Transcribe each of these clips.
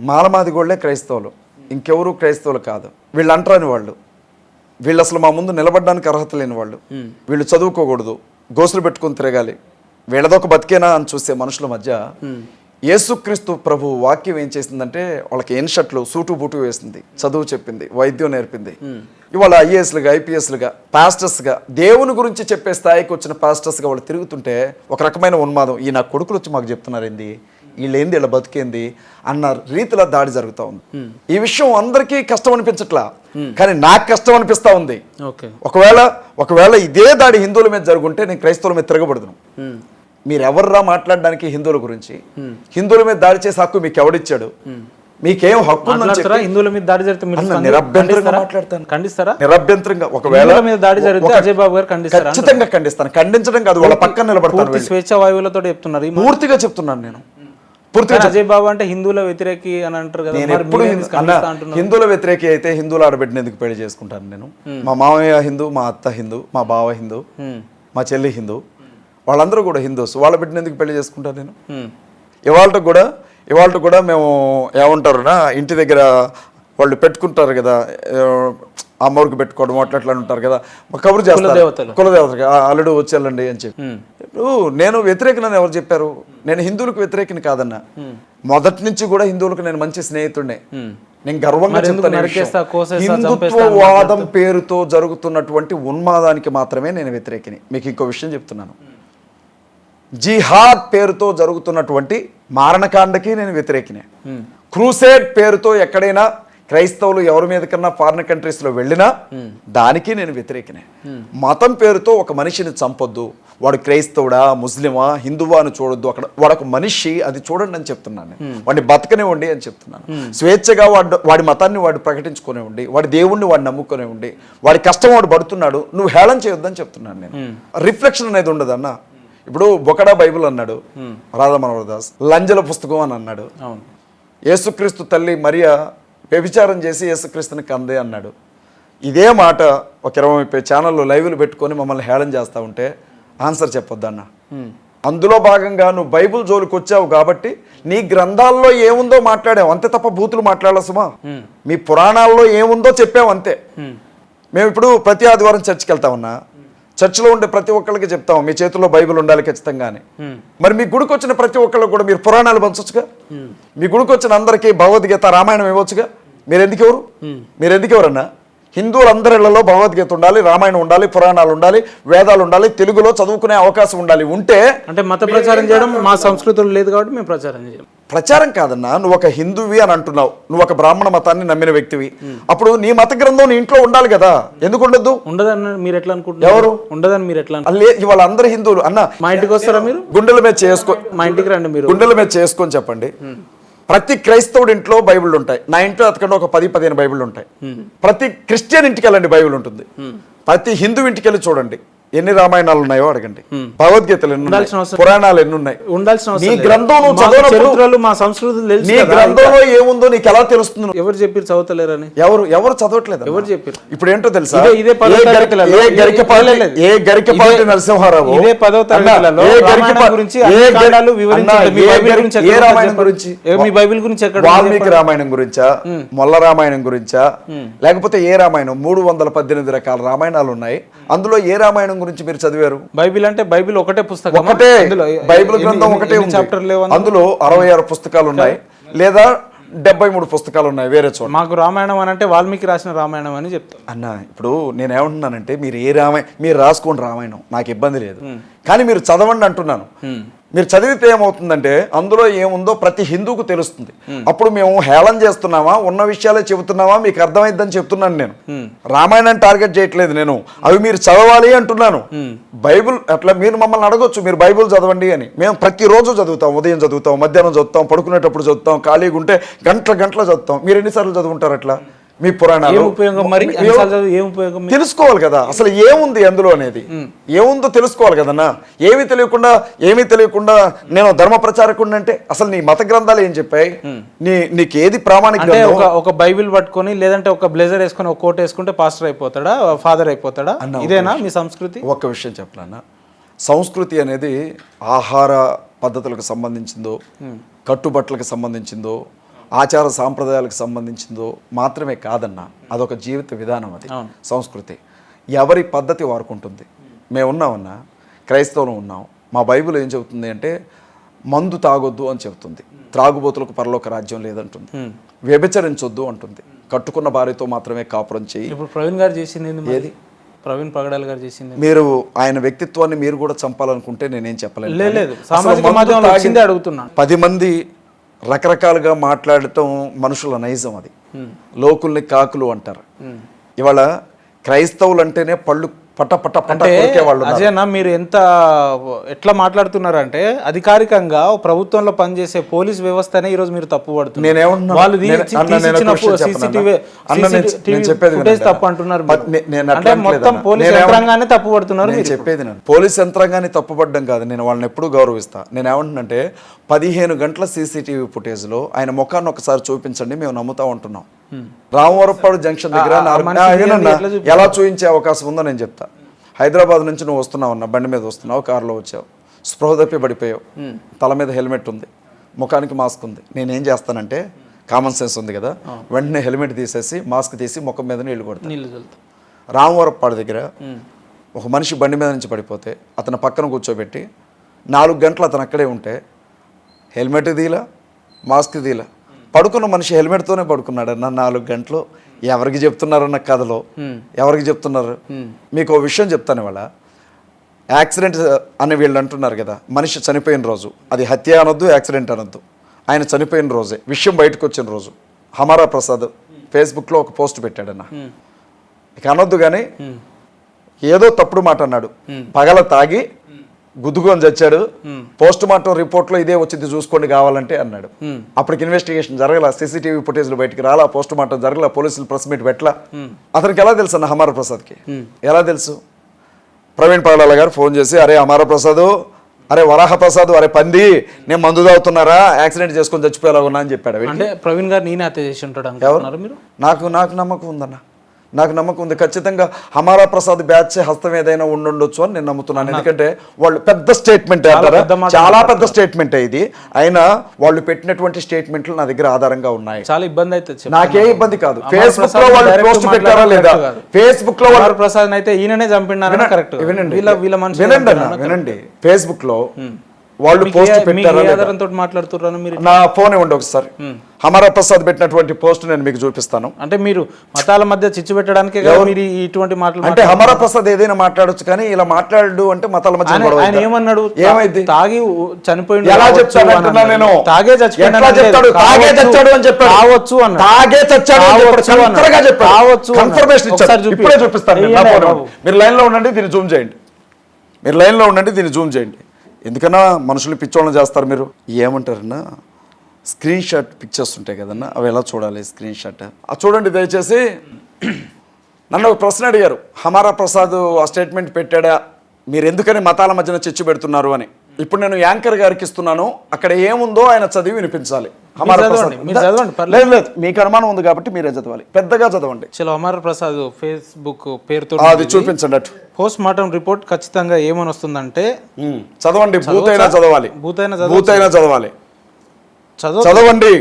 మాలమాదిగోళ్లే క్రైస్తవులు, ఇంకెవరు క్రైస్తవులు కాదు. వీళ్ళు అంటరాని వాళ్ళు, వీళ్ళు అసలు మా ముందు నిలబడడానికి అర్హత లేని వాళ్ళు, వీళ్ళు చదువుకోకూడదు, గోసులు పెట్టుకుని తిరగాలి, వీళ్ళదొక బతికేనా అని చూసే మనుషుల మధ్య యేసుక్రీస్తు ప్రభు వాక్యం ఏం చేసిందంటే వాళ్ళకి ఎన్షర్ట్లు సూటు బూటు వేసింది, చదువు చెప్పింది, వైద్యం నేర్పింది. ఇవాళ ఐఏఎస్లుగా ఐపీఎస్లుగా పాస్టర్స్గా దేవుని గురించి చెప్పే స్థాయికి వచ్చిన పాస్టర్స్గా వాళ్ళు తిరుగుతుంటే ఒక రకమైన ఉన్మాదం, ఈ నా కొడుకులు వచ్చి మాకు చెప్తున్నారు ఏంది, వీళ్ళేంది, వీళ్ళ బతికేంది అన్న రీతిలో దాడి జరుగుతూ ఉంది. ఈ విషయం అందరికీ కష్టం అనిపించట్లా, కానీ నాకు కష్టం అనిపిస్తూ ఉంది. ఒకవేళ ఇదే దాడి హిందువుల మీద జరుగుంటే నేను క్రైస్తవుల మీద తిరగబడదును. మీరెవర్రా మాట్లాడడానికి హిందువుల గురించి? హిందువుల మీద దాడి చేసే హక్కు మీకు ఎవడిచ్చాడు? మీకేం హక్కు ఉందని చెప్పి హిందువుల మీద దాడి జరిగితే నిరభ్యంతరంగా మాట్లాడతాను, ఖండిస్తారా? నిరభ్యంతరంగా. ఒకవేళ దాడి జరిగితే అజయ్ బాబు గారు ఖచ్చితంగా ఖండిస్తాను. ఖండించడం కాదు, వాళ్ళ పక్కన నిలబడతాను. స్వేచ్ఛ వాయువులతో చెప్తున్నారు, పూర్తిగా చెప్తున్నాను నేను. అజయ్ బాబు అంటే హిందువుల వ్యతిరేకి అని అంటారు కదా. నేను ఎప్పుడు హిందువుల వ్యతిరేకి అయితే హిందువుల ఆడబిడ్డని ఎందుకు పెళ్లి చేసుకుంటాను నేను? మా మామయ్య హిందూ, మా అత్త హిందూ, మా బావ హిందూ, మా చెల్లి హిందూ, వాళ్ళందరూ కూడా హిందూస్. వాళ్ళ బిడ్డని ఎందుకు పెళ్లి చేసుకుంటాను నేను? ఇవాళ కూడా మేము ఏమంటారునా ఇంటి దగ్గర వాళ్ళు పెట్టుకుంటారు కదా, అమ్మవారికి పెట్టుకోవడం అట్లా ఉంటారు కదా, కబురు చేస్తారు కులదేవతకి, అల్లుడు వచ్చేళ్ళండి అని చెప్పి. ఇప్పుడు నేను వ్యతిరేకనని ఎవరు చెప్పారు? నేను హిందువులకు వ్యతిరేకని కాదన్నా, మొదటి నుంచి కూడా హిందువులకు నేను మంచి స్నేహితుడినే. నేను గర్వంగా చెప్తాను, హిందుత్వవాదం పేరుతో జరుగుతున్నటువంటి ఉన్మాదానికి మాత్రమే నేను వ్యతిరేకిని. మీకు ఇంకో విషయం చెప్తున్నాను, జిహాద్ పేరుతో జరుగుతున్నటువంటి మారణకాండకి నేను వ్యతిరేకినే. క్రూసేడ్ పేరుతో ఎక్కడైనా క్రైస్తవులు ఎవరి మీద కన్నా ఫారిన్ కంట్రీస్లో వెళ్ళినా దానికి నేను వ్యతిరేకినే. మతం పేరుతో ఒక మనిషిని చంపొద్దు, వాడు క్రైస్తవుడా ముస్లిమా హిందువా అని చూడొద్దు, అక్కడ వాడొక మనిషి, అది చూడండి అని చెప్తున్నాను. వాడిని బతకనివ్వండి అని చెప్తున్నాను. స్వేచ్ఛగా వాడి మతాన్ని వాడు ప్రకటించుకునేవ్వండి, వాడి దేవుణ్ణి వాడు నమ్ముకునేవ్వండి, వాడి కష్టం వాడు పడుతున్నాడు, నువ్వు హేళన చేయొద్దని చెప్తున్నాను నేను. రిఫ్లెక్షన్ అనేది ఉండదు అన్న. ఇప్పుడు బొకడా బైబిల్ అన్నాడు రాధా మనోహర్ దాస్, లంజల పుస్తకం అని అన్నాడు. యేసుక్రీస్తు తల్లి మరియా వ్యభిచారం చేసి యేసుక్రీస్తుని కందే అన్నాడు. ఇదే మాట ఒక 20-30 ఛానళ్ళు లైవ్లు పెట్టుకొని మమ్మల్ని హేళన చేస్తూ ఉంటే ఆన్సర్ చెప్పొద్దన్న. అందులో భాగంగా నువ్వు బైబుల్ జోలికి వచ్చావు కాబట్టి నీ గ్రంథాల్లో ఏముందో మాట్లాడావు అంతే తప్ప బూతులు మాట్లాడాల సుమా. మీ పురాణాల్లో ఏముందో చెప్పావు అంతే. మేము ఇప్పుడు ప్రతి ఆదివారం చర్చికి వెళ్తామన్నా, చర్చిలో ఉండే ప్రతి ఒక్కరికి చెప్తాం మీ చేతుల్లో బైబిల్ ఉండాలి ఖచ్చితంగా అని. మరి మీ గుడికి వచ్చిన ప్రతి ఒక్కళ్ళు కూడా మీరు పురాణాలు పంచొచ్చుగా, మీ గుడికి వచ్చిన అందరికీ భగవద్గీత రామాయణం ఇవ్వచ్చుగా. మీరెందుకెవరన్నా? హిందువులందరిళ్లలో భగవద్గీత ఉండాలి, రామాయణం ఉండాలి, పురాణాలు ఉండాలి, వేదాలు ఉండాలి, తెలుగులో చదువుకునే అవకాశం ఉండాలి. ఉంటే అంటే మత ప్రచారం చేయడం మా సంస్కృతులు లేదు కాబట్టి మేము ప్రచారం చేయం. ప్రచారం కాదన్నా, నువ్వు ఒక హిందువి అని అంటున్నావు, నువ్వు ఒక బ్రాహ్మణ మతాన్ని నమ్మిన వ్యక్తివి, అప్పుడు నీ మత గ్రంథం నీ ఇంట్లో ఉండాలి కదా, ఎందుకు ఉండద్దు? ఉండదని మీరు ఎట్లా అనుకుంటున్నారు? ఎవరు ఉండదని మీరు ఎట్లా? ఇవాళ అందరు హిందువులు అన్న మా ఇంటికి వస్తారా మీరు? గుండెల మీద చేసుకో, మా ఇంటికి రండి, మీరు గుండెల మీద చేసుకొని చెప్పండి. ప్రతి క్రైస్తవుడి ఇంట్లో బైబిల్ ఉంటాయి, నా ఇంట్లో అతకంటే ఒక 10-15 బైబిల్ ఉంటాయి. ప్రతి క్రిస్టియన్ ఇంటికి వెళ్ళండి బైబిల్ ఉంటుంది. ప్రతి హిందూ ఇంటికి వెళ్ళి చూడండి ఎన్ని రామాయణాలు ఉన్నాయో అడగండి, భగవద్గీతలు ఎన్ని ఉన్నాయి, పురాణాలు ఎన్ని ఉన్నాయి. నీ గ్రంథం మా సంస్కృతి నీ గ్రంథంలో ఏముందో నీకు ఎలా తెలుస్తుంది? ఎవరు చెప్పారు చదవలేరని? ఎవరు చదవట్లేదు. ఎవరు చెప్పారు? ఇప్పుడు ఏంటో తెలుసా, ఏ గరికపాటి నరసింహారావు ఏ రామాయణం గురించి, మీ బైబిల్ గురించి వాల్మీకి రామాయణం గురించా, మొల్ల రామాయణం గురించా, లేకపోతే ఏ రామాయణం? 318 రకాల రామాయణాలు ఉన్నాయి. అందులో ఏ రామాయణం గురించి మీరు చదివారు? బైబిల్ అంటే బైబిల్ ఒకటే పుస్తకం, ఒకటే బైబిల్ గ్రంథం ఒకటే చాప్టర్ లేవు. అందులో 66 పుస్తకాలు ఉన్నాయి లేదా 73 పుస్తకాలు ఉన్నాయి వేరే చోట. మాకు రామాయణం అని అంటే వాల్మీకి రాసిన రామాయణం అని చెప్తాను అన్న. ఇప్పుడు నేను ఏమంటున్నానంటే మీరు రాసుకోండి రామాయణం, నాకు ఇబ్బంది లేదు, కానీ మీరు చదవండి అంటున్నాను. మీరు చదివితే ఏమవుతుందంటే అందులో ఏముందో ప్రతి హిందూకు తెలుస్తుంది. అప్పుడు మేము హేళన చేస్తున్నామా, ఉన్న విషయాలే చెబుతున్నామా, మీకు అర్థమైందని చెప్తున్నాను. నేను రామాయణాన్ని టార్గెట్ చేయట్లేదు, నేను అవి మీరు చదవాలి అంటున్నాను. బైబిల్ అట్లా మీరు మమ్మల్ని అడగొచ్చు, మీరు బైబిల్ చదవండి అని. మేము ప్రతిరోజు చదువుతాం, ఉదయం చదువుతాం, మధ్యాహ్నం చదువుతాం, పడుకునేటప్పుడు చదువుతాం, ఖాళీగా ఉంటే గంటల చదువుతాం. మీరు ఎన్నిసార్లు చదువుంటారు అట్లా? మీ పురాణాలు తెలుసుకోవాలి కదా, అసలు ఏముంది అందులో అనేది ఏముందో తెలుసుకోవాలి కదన్నా. ఏమీ తెలియకుండా నేను ధర్మ ప్రచారకుడిని అంటే అసలు నీ మత గ్రంథాలు ఏం చెప్పాయి? నీకేది ప్రామాణిక? ఒక బైబిల్ పట్టుకొని లేదంటే ఒక బ్లేజర్ వేసుకొని ఒక కోట్ వేసుకుంటే పాస్టర్ అయిపోతాడా, ఫాదర్ అయిపోతాడా? ఇదేనా మీ సంస్కృతి? ఒక్క విషయం చెప్పాలన్నా, సంస్కృతి అనేది ఆహార పద్ధతులకు సంబంధించిందో, కట్టుబట్టలకు సంబంధించిందో, ఆచార సాంప్రదాయాలకు సంబంధించిందో మాత్రమే కాదన్నా, అదొక జీవిత విధానం, అది సంస్కృతి. ఎవరి పద్ధతి వారుకుంటుంది. మేము ఉన్నామన్నా, క్రైస్తవులు ఉన్నాం. మా బైబిల్ ఏం చెబుతుంది అంటే మందు తాగొద్దు అని చెబుతుంది, త్రాగుబోతులకు పరలోక రాజ్యం లేదంటుంది, వ్యభిచరించొద్దు అంటుంది, కట్టుకున్న భార్యతో మాత్రమే కాపురం చేయి. ఇప్పుడు ప్రవీణ్ గారు చేసింది ఏది? ప్రవీణ్ పగడాల్ గారు చేసింది. మీరు ఆయన వ్యక్తిత్వాన్ని మీరు కూడా చంపాలనుకుంటే నేనేం చెప్పలేను. లేదు, సామాజిక మాధ్యమంలో వచ్చిందే అడుగుతున్నాను. 10 మంది రకరకాలుగా మాట్లాడటం మనుషుల నైజం, అది లోకుల్ని కాకులు అంటారు. ఇవాళ క్రైస్తవులు అంటేనే పళ్ళు పట్ట పట్ట పట్ట కొరికే వాళ్ళు. అజయన్న, మీరు ఎట్లా మాట్లాడుతున్నారంటే అధికారికంగా ప్రభుత్వంలో పనిచేసే పోలీస్ వ్యవస్థనే ఈ రోజు మీరు తప్పు పడుతున్నారు. తప్పు అంటున్నారు. అంటే మొత్తం పోలీస్ యంత్రాంగాన్ని తప్పు పడుతున్నారు. నేను చెప్పేది పోలీస్ యంత్రాంగాన్ని తప్పుపడడం కాదు, నేను వాళ్ళని ఎప్పుడు గౌరవిస్తా. నేను ఏమంటున్నంటే 15 గంటల CCTV ఫుటేజ్ లో ఆయన ముఖాన్ని ఒకసారి చూపించండి, మేము నమ్ముతా ఉంటున్నాం. రామవరపాడు జంక్షన్ దగ్గర ఎలా చూపించే అవకాశం ఉందో నేను చెప్తా. హైదరాబాద్ నుంచి నువ్వు వస్తున్నావు అన్న, బండి మీద వస్తున్నావు, కారులో వచ్చావు, స్పృహ తప్పి పడిపోయావు, తల మీద హెల్మెట్ ఉంది, ముఖానికి మాస్క్ ఉంది. నేనేం చేస్తానంటే, కామన్ సెన్స్ ఉంది కదా, వెంటనే హెల్మెట్ తీసేసి మాస్క్ తీసి ముఖం మీద నీళ్లు కొడతాను. రామవరపాడు దగ్గర ఒక మనిషి బండి మీద నుంచి పడిపోతే అతను పక్కన కూర్చోబెట్టి 4 గంటలు అతను అక్కడే ఉంటే హెల్మెట్ తీలా, మాస్క్ తీలా, పడుకున్న మనిషి హెల్మెట్తోనే పడుకున్నాడు అన్న 4 గంటలు. ఎవరికి చెప్తున్నారన్న కథలో ఎవరికి చెప్తున్నారు? మీకు ఒక విషయం చెప్తాను. ఇవాళ యాక్సిడెంట్ అని వీళ్ళు అంటున్నారు కదా, మనిషి చనిపోయిన రోజు, అది హత్య అనొద్దు, యాక్సిడెంట్ అనొద్దు, ఆయన చనిపోయిన రోజే విషయం బయటకు వచ్చిన రోజు హమారా ప్రసాద్ ఫేస్బుక్లో ఒక పోస్ట్ పెట్టాడన్న. ఇక అనొద్దు కానీ ఏదో తప్పుడు మాట అన్నాడు, పగల తాగి గుద్దుకొని చచ్చాడు, పోస్ట్ మార్టం రిపోర్ట్లో ఇదే వచ్చింది చూసుకోండి కావాలంటే అన్నాడు. అప్పటికి ఇన్వెస్టిగేషన్ జరగల, CCTV ఫుటేజ్లు బయటికి రాలా, పోస్ట్ మార్టం జరగల, పోలీసులు ప్రెస్ మీట్ పెట్టలా. అతనికి ఎలా తెలుసు అన్న హమారా ప్రసాద్కి? ఎలా తెలుసు? ప్రవీణ్ పగడాల గారు ఫోన్ చేసి, అరే హమారా ప్రసాద్, అరే వరాహ ప్రసాద్, అరే పంది, నేను మందు తాగుతున్నారా, యాక్సిడెంట్ చేసుకొని చచ్చిపోయేలా ఉన్నా అని చెప్పాడు. అంటే ప్రవీణ్ గారు నేనే హత్య చేసి ఉంటాడు ఎవరు? మీరు నాకు నమ్మకం ఉందన్న, నాకు నమ్మకం ఉంది. ఖచ్చితంగా హమారా ప్రసాద్ బ్యాచ్ హస్తం ఏదైనా ఉండొచ్చు అని నేను నమ్ముతున్నాను. ఎందుకంటే వాళ్ళు పెద్ద స్టేట్మెంట్, చాలా పెద్ద స్టేట్మెంట్ ఇది. అయినా వాళ్ళు పెట్టినటువంటి స్టేట్మెంట్లు నా దగ్గర ఆధారంగా ఉన్నాయి. చాలా ఇబ్బంది అయితే నాకే ఇబ్బంది కాదు. ఫేస్బుక్ లో వాళ్ళు పోస్ట్ పెట్టారా లేదా? ఫేస్బుక్ లో వాళ్ళు ప్రసాద్ అయితే ఈయననే చంపినారని కరెక్ట్. వినండి, ఫేస్బుక్ లో వాళ్ళు పోస్ట్ పెట్టారు. మాట్లాడుతున్నారు మీరు. నా ఫోన్ ఇవ్వండి ఒకసారి. హమారా ప్రసాద్ పెట్టినటువంటి పోస్ట్ నేను మీకు చూపిస్తాను. అంటే మీరు మతాల మధ్య చిచ్చు పెట్టడానికి ఇటువంటి మాటలు అంటే హమారా ప్రసాద్ ఏదైనా మాట్లాడొచ్చు, కానీ ఇలా మాట్లాడు అంటే మతాల మధ్య ఆయన ఏమన్నాడు? ఏమైంది? తాగి చనిపోయింది. ఎలా చెప్తాను అంటున్నా నేను? తాగే చచ్చిపోయాడు, తాగే చచ్చాడు అని చెప్పాడు. కావచ్చు అన్న, తాగే చచ్చాడు కావచ్చు, కన్ఫర్మేషన్ ఇచ్చారు. ఇప్పుడే చూపిస్తాను. మీరు లైన్ లో ఉండండి, దీన్ని జూమ్ చేయండి. మీరు లైన్ లో ఉండండి, దీన్ని జూమ్ చేయండి. ఎందుకన్నా మనుషులు పిచ్చోళ్ళని చేస్తారు. మీరు ఏమంటారన్నా, స్క్రీన్ షాట్ పిక్చర్స్ ఉంటాయి కదన్నా, అవి ఎలా చూడాలి? స్క్రీన్ షాట్ చూడండి దయచేసి. నన్ను ఒక ప్రశ్న అడిగారు, హమారా ప్రసాద్ ఆ స్టేట్మెంట్ పెట్టాడా, మీరు ఎందుకని మతాల మధ్యన చిచ్చు పెడుతున్నారు అని. ఇప్పుడు నేను యాంకర్ గారికి ఇస్తున్నాను, అక్కడ ఏముందో ఆయన చదివి వినిపించాలి. హమారా ప్రసాద్ లేదు, మీకు అనుమానం ఉంది కాబట్టి మీరే చదవాలి, పెద్దగా చదవండి. చలో, హమారా ప్రసాద్ ఫేస్బుక్ పేరుతో అది చూపించండి. అటు పోస్ట్ మార్టం రిపోర్ట్ ఖచ్చితంగా ఏమని వస్తుందంటే చదవండి. భూతైనా చదవాలి, భూతైనా చదవాలి, చదవండి.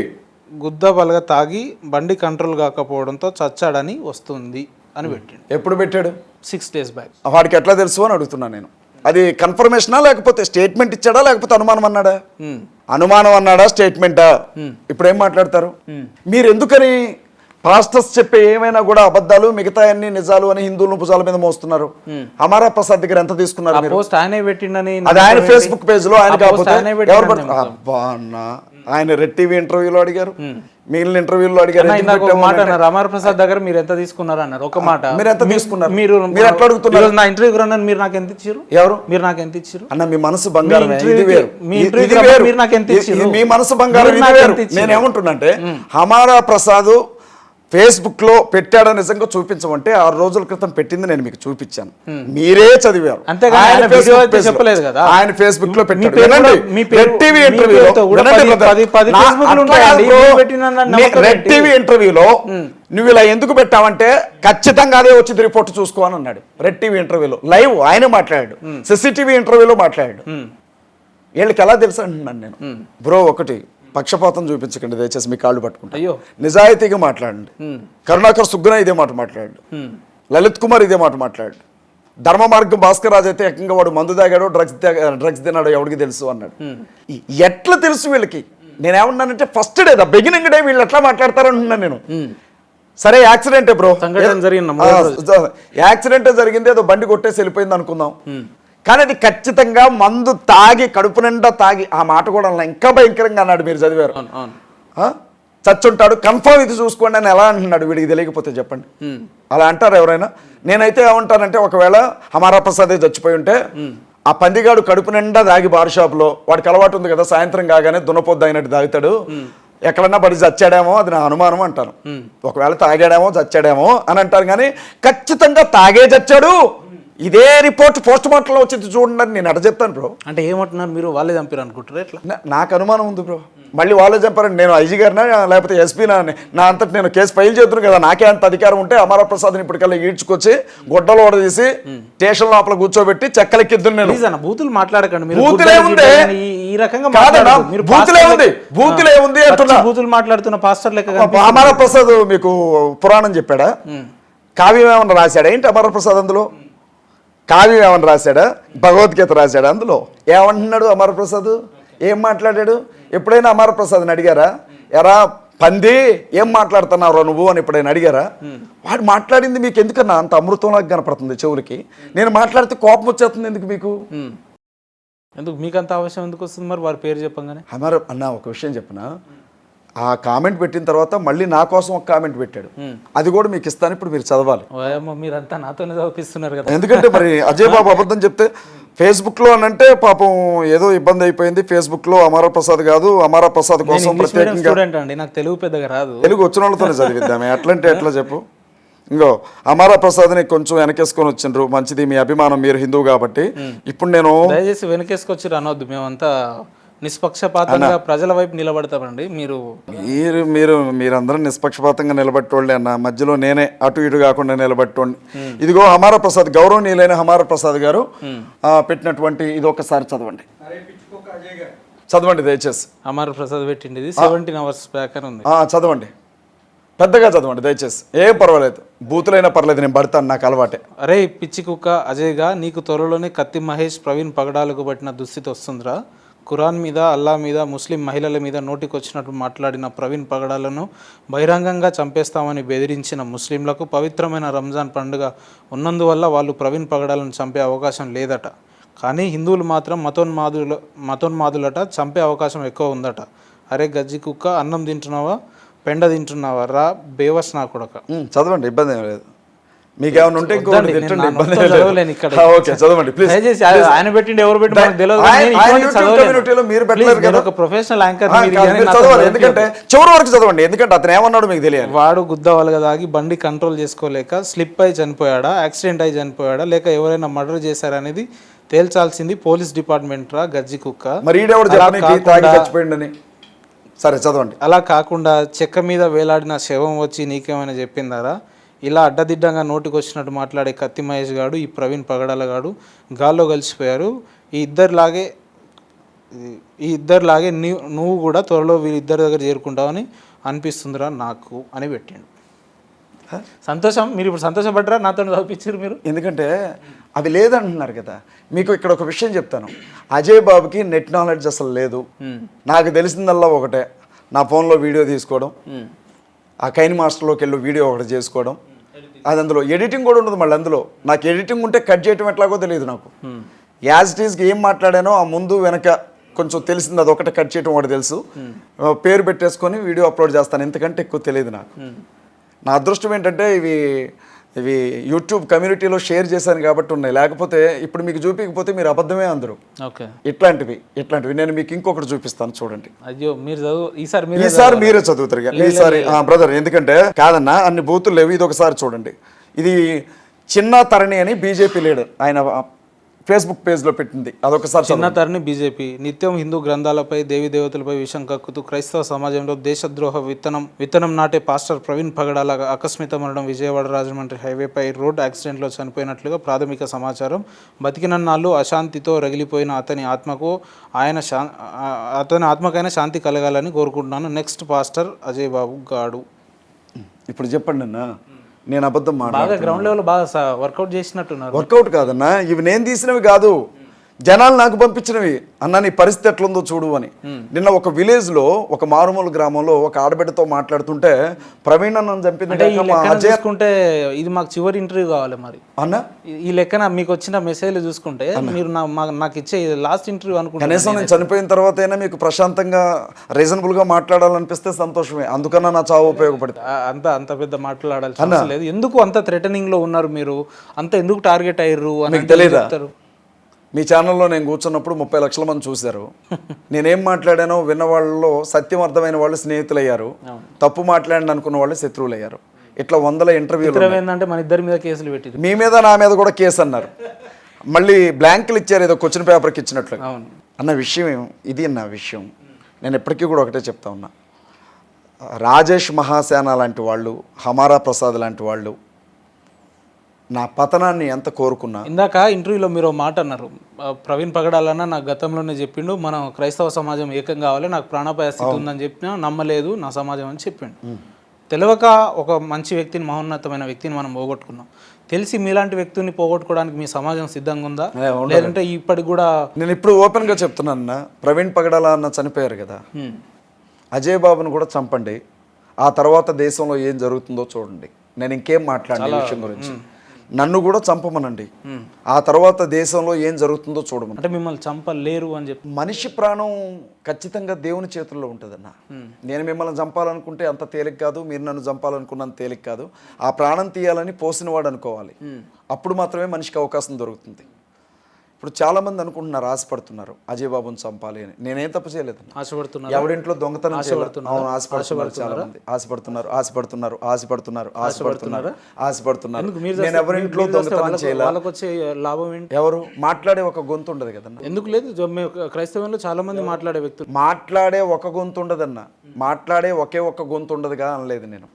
గుద్ద బలగా తాగి బండి కంట్రోల్ కాకపోవడంతో చచ్చాడని వస్తుంది అని పెట్టాడు. ఎప్పుడు పెట్టాడు? 6 days బ్యాక్. వాడికి ఎట్లా తెలుసు అని అడుగుతున్నాను నేను. అది కన్ఫర్మేషనా లేకపోతే స్టేట్మెంట్ ఇచ్చాడా లేకపోతే అనుమానం అన్నాడా? అనుమానం అన్నాడా, స్టేట్మెంటా? ఇప్పుడు ఏం మాట్లాడతారు మీరు? ఎందుకని పాస్టర్స్ చెప్పే ఏమైనా కూడా అబద్ధాలు, మిగతా అన్ని నిజాలు అని హిందువులను భుజాల మీద మోస్తున్నారు? హమారా ప్రసాద్ దగ్గర ఎంత తీసుకున్నారు? అది ఆయన ఫేస్బుక్ పేజ్ లో. ఆయన కాకపోతే ఆయన రెడ్ టీవీ ఇంటర్వ్యూలో అడిగారు, మిగిలిన ఇంటర్వ్యూలో అడిగారు. హమారా ప్రసాద్ దగ్గర మీరు ఎంత తీసుకున్నారు అన్నారు. ఒక మాట, మీరు ఎంత తీసుకున్నారు? మీరు ఎట్లా అడుగుతున్నారు? నా ఇంటర్వ్యూ రన్నారు, మీరు నాకు ఎంత ఇచ్చారు? ఎవరు? మీరు నాకు ఎంత ఇచ్చారు అన్న? మీ మనసు బంగారం, మీరు నాకు ఎంత ఇచ్చారు? మీ మనసు బంగారం. నేనేమంటున్నా అంటే, హమారా ప్రసాద్ ఫేస్బుక్ లో పెట్టాడో నిజంగా చూపించమంటే 6 రోజుల క్రితం పెట్టింది నేను మీకు చూపించాను, మీరే చదివారు. చెప్పలేదు కదా ఆయన ఫేస్బుక్ లో పెట్టాడు. రెడ్ టీవీ ఇంటర్వ్యూలో నువ్వు ఇలా ఎందుకు పెట్టావంటే ఖచ్చితంగా అదే వచ్చింది రిపోర్ట్ చూసుకో అని అన్నాడు. రెడ్ టీవీ ఇంటర్వ్యూలో లైవ్ ఆయన మాట్లాడాడు, CCTV ఇంటర్వ్యూలో మాట్లాడాడు. వీళ్ళకి ఎలా తెలుసు అంటున్నాను నేను. బ్రో, ఒకటి పక్షపాతం చూపించకండి దయచేసి మీ కాళ్ళు పట్టుకుంటా. అయ్యో నిజాయితీగా మాట్లాడండి. కరుణాకర్ సుగ్గున ఇదే మాట మాట్లాడు, లలిత్ కుమార్ ఇదే మాట మాట్లాడు, ధర్మ మార్గం భాస్కర్ రాజు అయితే ఏకంగా వాడు మందు తాగాడో డ్రగ్స్ తిన్నాడో ఎవరికి తెలుసు అన్నాడు. ఎట్లా తెలుసు వీళ్ళకి? నేనేమన్నానంటే ఫస్ట్ డే బిగినింగ్ డే వీళ్ళు ఎట్లా మాట్లాడతారనుకున్నాను నేను. సరే యాక్సిడెంటే బ్రో, యాక్సిడెంటే జరిగింది, ఏదో బండి కొట్టేసి వెళ్ళిపోయింది అనుకుందాం. కానీ అది ఖచ్చితంగా మందు తాగి కడుపు నిండా తాగి, ఆ మాట కూడా ఇంకా భయంకరంగా అన్నాడు, మీరు చదివారు. చచ్చుంటాడు కన్ఫర్మ్ ఇది చూసుకోండి అని ఎలా అంటున్నాడు, వీడికి తెలియకపోతే చెప్పండి. అలా అంటారు ఎవరైనా? నేనైతే ఏమంటానంటే ఒకవేళ హమారా ప్రసాదే చచ్చిపోయి ఉంటే ఆ పందిగాడు కడుపు నిండా తాగి బార్ షాప్లో, వాడికి అలవాటు ఉంది కదా సాయంత్రం కాగానే దున్నపోద్దు అయినట్టు తాగుతాడు, ఎక్కడన్నా పడి చచ్చాడేమో అది నా అనుమానం అంటాను. ఒకవేళ తాగాడేమో చచ్చాడేమో అని అంటారు, కానీ ఖచ్చితంగా తాగే చచ్చాడు ఇదే రిపోర్ట్ పోస్ట్ మార్టంలో వచ్చింది చూడండి అని నేను అట చెప్తాను బ్రో. అంటే ఏమంటున్నారు మీరు, వాళ్ళే చంపారు అనుకుంటారు ఎట్లా? నాకు అనుమానం ఉంది బ్రో, మళ్ళీ వాళ్ళే చంపారండి. నేను ఐజీ గారినా లేకపోతే ఎస్పీనా, నా అంతటి నేను కేసు ఫైల్ చేస్తున్నాను కదా, నాకే అంత అధికారం ఉంటే అమరా ప్రసాద్ని ఇప్పటికల్లా ఈడ్చుకొచ్చి గొడ్డలు ఓడదీసి స్టేషన్ లోపల కూర్చోబెట్టి చెక్కలెక్కిద్దును నేను. బూతులు మాట్లాడకండి మీరు. బూతులే ఉంది ఈ రకంగా బూతులే ఉంది, బూతులే ఉంది అంటున్నా. బూతులు మాట్లాడుతున్న పాస్టర్ లెక్క అమరా ప్రసాద్ మీకు పురాణం చెప్పాడా? కావ్యం ఏమన్నా రాశాడా ఏంటి అమరా ప్రసాద్? అందులో కావ్యం ఏమన్నా రాశాడా? భగవద్గీత రాశాడా? అందులో ఏమంటున్నాడు అమరప్రసాద్? ఏం మాట్లాడాడు? ఎప్పుడైనా అమరప్రసాద్ని అడిగారా, ఎరా పంది ఏం మాట్లాడుతున్నావు నువ్వు అని ఎప్పుడైనా అడిగారా? వాడు మాట్లాడింది మీకు ఎందుకన్నా అంత అమృతంలాగా కనపడుతుంది చెవులకి? నేను మాట్లాడితే కోపం వచ్చేస్తుంది ఎందుకు మీకు? ఎందుకు మీకు అంత అవసరం ఎందుకు వస్తుంది మరి వారి పేరు చెప్పంగానే? అన్న ఒక విషయం చెప్పనా, ఆ కామెంట్ పెట్టిన తర్వాత మళ్ళీ నా కోసం ఒక కామెంట్ పెట్టాడు, అది కూడా మీకు ఇస్తాను, ఇప్పుడు మీరు చదవాలి. మీరంతా నాతోనే చదివిస్తున్నారు కదా. ఎందుకంటే మరి అజయ్ బాబు అబద్ధం చెప్తే ఫేస్బుక్ లో అని అంటే పాపం ఏదో ఇబ్బంది అయిపోయింది. ఫేస్బుక్ లో అమరా ప్రసాద్ కాదు, అమరా ప్రసాద్ కోసం ప్రత్యేకంగా నాకు తెలుగు పెద్దగా రాదు, తెలుగు వచ్చిన వాళ్ళతోనే చదివిద్దామే. ఎట్లంటే ఎట్లా చెప్పు? ఇంకో అమరా ప్రసాద్ని కొంచెం వెనకేసుకొని వచ్చిండ్రు, మంచిది మీ అభిమానం, మీరు హిందువు కాబట్టి. ఇప్పుడు నేను దయచేసి వెనకేసుకొచ్చి అనొద్దు, మేమంతా నిష్పక్షపాతంగా ప్రజల వైపు నిలబడతామండి. మీరందరూ నిష్పక్షపాతంగా నిలబెట్టోళ్ళే అన్న, మధ్యలో నేనే అటు ఇటు కాకుండా నిలబెట్టోండి. ఇదిగో హమారా ప్రసాద్, గౌరవనీయులైన హమారా ప్రసాద్ గారు పెట్టినటువంటి ఇది ఒకసారి చదవండి, చదవండి దయచేసి. హమారా ప్రసాద్ పెట్టింది 17 hours బ్యాక్ అని ఉంది, చదవండి, పెద్దగా చదవండి దయచేసి. ఏం పర్వాలేదు, బూతులైనా పర్లేదు, నేను పడతాను, నాకు అలవాటే. అరే పిచ్చి కుక్క అజయ్గా, నీకు త్వరలోనే కత్తి మహేష్ ప్రవీణ్ పగడాలకు పట్టిన దుస్థితి వస్తుందిరా. ఖురాన్ మీద, అల్లా మీద, ముస్లిం మహిళల మీద నోటికొచ్చినట్టు మాట్లాడిన ప్రవీణ్ పగడాలను బహిరంగంగా చంపేస్తామని బెదిరించిన ముస్లింలకు పవిత్రమైన రంజాన్ పండుగ ఉన్నందువల్ల వాళ్ళు ప్రవీణ్ పగడాలను చంపే అవకాశం లేదట. కానీ హిందువులు మాత్రం మతోన్మాదులట, చంపే అవకాశం ఎక్కువ ఉందట. అరే గజ్జి కుక్క, అన్నం తింటున్నావా పెండ తింటున్నావా రా బేవస్ నా కొడక. చదవండి, ఇబ్బంది ఏం లేదు. మీకు ఏమైనా ఉంటే చదవండి ప్లీజ్. ఆయన పెట్టిండి ఎవరు పెట్టి ప్రొఫెషనల్ యాంకర్, ఎందుకంటే చివరి వరకు చదవండి, ఎందుకంటే అతను ఏమన్నాడు మీకు తెలియదు. వాడు గుద్దవలుగా దాగి బండి కంట్రోల్ చేసుకోలేక స్లిప్ అయి చనిపోయాడా, యాక్సిడెంట్ అయి చనిపోయాడా, లేక ఎవరైనా మర్డర్ చేశారనేది తేల్చాల్సింది పోలీస్ డిపార్ట్మెంట్ రా గజ్జి కుక్క. మరి చచ్చిపోయిండని సరే చదవండి. అలా కాకుండా చెక్క మీద వేలాడిన శవం వచ్చి నీకేమైనా చెప్పిందారా? ఇలా అడ్డదిడ్డంగా నోటికి వచ్చినట్టు మాట్లాడే కత్తి మహేష్ గాడు, ఈ ప్రవీణ్ పగడాల గాడు గాల్లో కలిసిపోయారు. ఈ ఇద్దరిలాగే నువ్వు కూడా త్వరలో వీళ్ళిద్దరి దగ్గర చేరుకుంటావని అనిపిస్తుందిరా నాకు అని పెట్టిండు. సంతోషం, మీరు ఇప్పుడు సంతోషపడ్డరా నాతో చదివించారు మీరు? ఎందుకంటే అవి లేదంటున్నారు కదా. మీకు ఇక్కడ ఒక విషయం చెప్తాను, అజయ్ బాబుకి నెట్ నాలెడ్జ్ అసలు లేదు. నాకు తెలిసిందల్లా ఒకటే, నా ఫోన్లో వీడియో తీసుకోవడం, ఆ కైన్ మాస్టర్లోకి వెళ్ళి వీడియో ఒకటి చేసుకోవడం, అది అందులో ఎడిటింగ్ కూడా ఉండదు. మళ్ళీ అందులో నాకు ఎడిటింగ్ ఉంటే కట్ చేయటం ఎట్లాగో తెలియదు నాకు. యాజ్ ఇట్ ఈస్కి ఏం మాట్లాడానో ఆ ముందు వెనక కొంచెం తెలిసింది, అదొకటి కట్ చేయటం ఒకటి తెలుసు. పేరు పెట్టేసుకొని వీడియో అప్లోడ్ చేస్తాను, ఎందుకంటే ఎక్కువ తెలియదు నాకు. నా అదృష్టం ఏంటంటే ఇవి యూట్యూబ్ కమ్యూనిటీలో షేర్ చేశాను కాబట్టి ఉన్నాయి, లేకపోతే ఇప్పుడు మీకు చూపించకపోతే మీరు అబద్ధమే అందరూ. ఇట్లాంటివి నేను మీకు ఇంకొకటి చూపిస్తాను చూడండి. అయ్యో మీరు ఈసారి మీరే చదువుతారు ఈసారి బ్రదర్, ఎందుకంటే కాదన్నా అన్ని బూతులు లేవు. ఇది ఒకసారి చూడండి, ఇది చిన్న తరణి అని బీజేపీ లీడర్, ఆయన ఫేస్బుక్ పేజ్లో పెట్టింది, అదొకసారి చిన్న తరణి బీజేపీ నిత్యం హిందూ గ్రంథాలపై దేవీ దేవతలపై విషం కక్కుతూ క్రైస్తవ సమాజంలో దేశద్రోహ విత్తనం నాటే పాస్టర్ ప్రవీణ్ పగడాల ఆకస్మిక మరణం. విజయవాడ రాజమండ్రి హైవేపై రోడ్ యాక్సిడెంట్లో చనిపోయినట్లుగా ప్రాథమిక సమాచారం. బతికినన్నాళ్ళు అశాంతితో రగిలిపోయిన అతని ఆత్మకైనా శాంతి కలగాలని కోరుకుంటున్నాను. నెక్స్ట్ పాస్టర్ అజయ్ బాబు గాడు. ఇప్పుడు చెప్పండి అన్న, నేను అబద్ధం బాగా గ్రౌండ్ లెవెల్ బాగా వర్కౌట్ చేసినట్టున్నారు. వర్కౌట్ కాదన్నా, ఇవి నేను తీసినవి కాదు, జనాలు నాకు పంపించినవి. అన్న నీ పరిస్థితి ఎట్లుందో చూడు అని. నిన్న ఒక విలేజ్ లో, ఒక మారుమూల గ్రామంలో ఒక ఆడబిడ్డతో మాట్లాడుతుంటే ప్రవీణ్ అన్న చూసుకుంటే ఇది మాకు చివరి ఇంటర్వ్యూ కావాలి మరి అన్న. ఈ లెక్కన మీకు వచ్చిన మెసేజ్లు చూసుకుంటే మీరు నాకు ఇచ్చే లాస్ట్ ఇంటర్వ్యూ అనుకుంటా. కనీసం నేను చనిపోయిన తర్వాత అయినా మీకు ప్రశాంతంగా రీజనబుల్ గా మాట్లాడాలనిపిస్తే సంతోషమే. అందుకన్నా నా చావు ఉపయోగపడుతుంది. అంత పెద్ద మాట్లాడాల్సిన లేదు. ఎందుకు అంత థ్రెటనింగ్ లో ఉన్నారు మీరు? అంత ఎందుకు టార్గెట్ అయ్యారు అని తెలియదా? మీ ఛానల్లో నేను కూర్చున్నప్పుడు 30 లక్షల మంది చూశారు. నేనేం మాట్లాడానో విన్న వాళ్ళలో సత్యం అర్థమైన వాళ్ళు స్నేహితులయ్యారు, తప్పు మాట్లాడిన అనుకున్న వాళ్ళు శత్రువులు అయ్యారు. ఇట్లా 100 ఇంటర్వ్యూలు. ఏంటంటే మన ఇద్దరి మీద కేసులు పెట్టి, మీ మీద నా మీద కూడా కేసు అన్నారు. మళ్ళీ బ్లాంకులు ఇచ్చారు ఏదో క్వశ్చన్ పేపర్కి ఇచ్చినట్లు అన్న విషయం ఇది. నా విషయం నేను ఎప్పటికీ కూడా ఒకటే చెప్తా ఉన్నా, రాజేష్ మహాసేన లాంటి వాళ్ళు, హమారా ప్రసాద్ లాంటి వాళ్ళు నా పతనాన్ని ఎంత కోరుకున్నా. ఇందాక ఇంటర్వ్యూలో మీరు మాట అన్నారు, ప్రవీణ్ పగడాలన్న నాకు గతంలోనే చెప్పిండు మనం క్రైస్తవ సమాజం ఏకం కావాలి, నాకు ప్రాణాపాయ స్థితి ఉందని చెప్పినా నమ్మలేదు నా సమాజం అని చెప్పిండు. తెలియక ఒక మంచి వ్యక్తిని, మహోన్నతమైన వ్యక్తిని మనం పోగొట్టుకున్నాం. తెలిసి మీలాంటి వ్యక్తిని పోగొట్టుకోవడానికి మీ సమాజం సిద్ధంగా ఉందా? లేదంటే ఇప్పటికి కూడా? నేను ఇప్పుడు ఓపెన్గా చెప్తున్నాను, ప్రవీణ్ పగడాల అన్న చనిపోయారు కదా, అజయ్ బాబుని కూడా చంపండి, ఆ తర్వాత దేశంలో ఏం జరుగుతుందో చూడండి. నేను ఇంకేం మాట్లాడాలి విషయం గురించి. నన్ను కూడా చంపమనండి, ఆ తర్వాత దేశంలో ఏం జరుగుతుందో చూడమని. అంటే మిమ్మల్ని చంపలేరు అని చెప్పి. మనిషి ప్రాణం ఖచ్చితంగా దేవుని చేతుల్లో ఉంటుందన్న. నేను మిమ్మల్ని చంపాలనుకుంటే అంత తేలిక కాదు, మీరు నన్ను చంపాలనుకున్నంత తేలిక కాదు. ఆ ప్రాణం తీయాలని పోసినవాడు అనుకోవాలి, అప్పుడు మాత్రమే మనిషికి అవకాశం దొరుకుతుంది. ఇప్పుడు చాలా మంది అనుకుంటున్నారు, ఆశపడుతున్నారు అజయ్ బాబుని చంపాలి అని. నేనేం తప్పు చేయలేదు. ఆశపడుతున్నారు, ఎవడింట్లో దొంగతనం ఆశపడుతున్నారు, చాలా మంది ఆశపడుతున్నారు. నేను ఎవరింట్లో దొంగతనం చేయాలి. ఎవరు మాట్లాడే ఒక గొంతు ఉండదు కదన్న. ఎందుకు లేదు? క్రైస్తవంలో చాలా మంది మాట్లాడే వ్యక్తులు. మాట్లాడే ఒక గొంతు ఉండదన్న, మాట్లాడే ఒకే ఒక్క గొంతు ఉండదుగా అనలేదు నేను.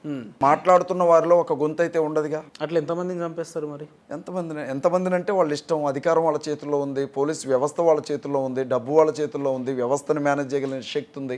మాట్లాడుతున్న వారిలో ఒక గొంతు అయితే ఉండదుగా. అట్లా ఎంతమందిని చంపేస్తారు మరి? ఎంతమందిని అంటే వాళ్ళ ఇష్టం. అధికారం వాళ్ళ చేతుల్లో ఉంది, పోలీస్ వ్యవస్థ వాళ్ళ చేతుల్లో ఉంది, డబ్బు వాళ్ళ చేతుల్లో ఉంది, వ్యవస్థను మేనేజ్ చేయగలిగిన శక్తి ఉంది.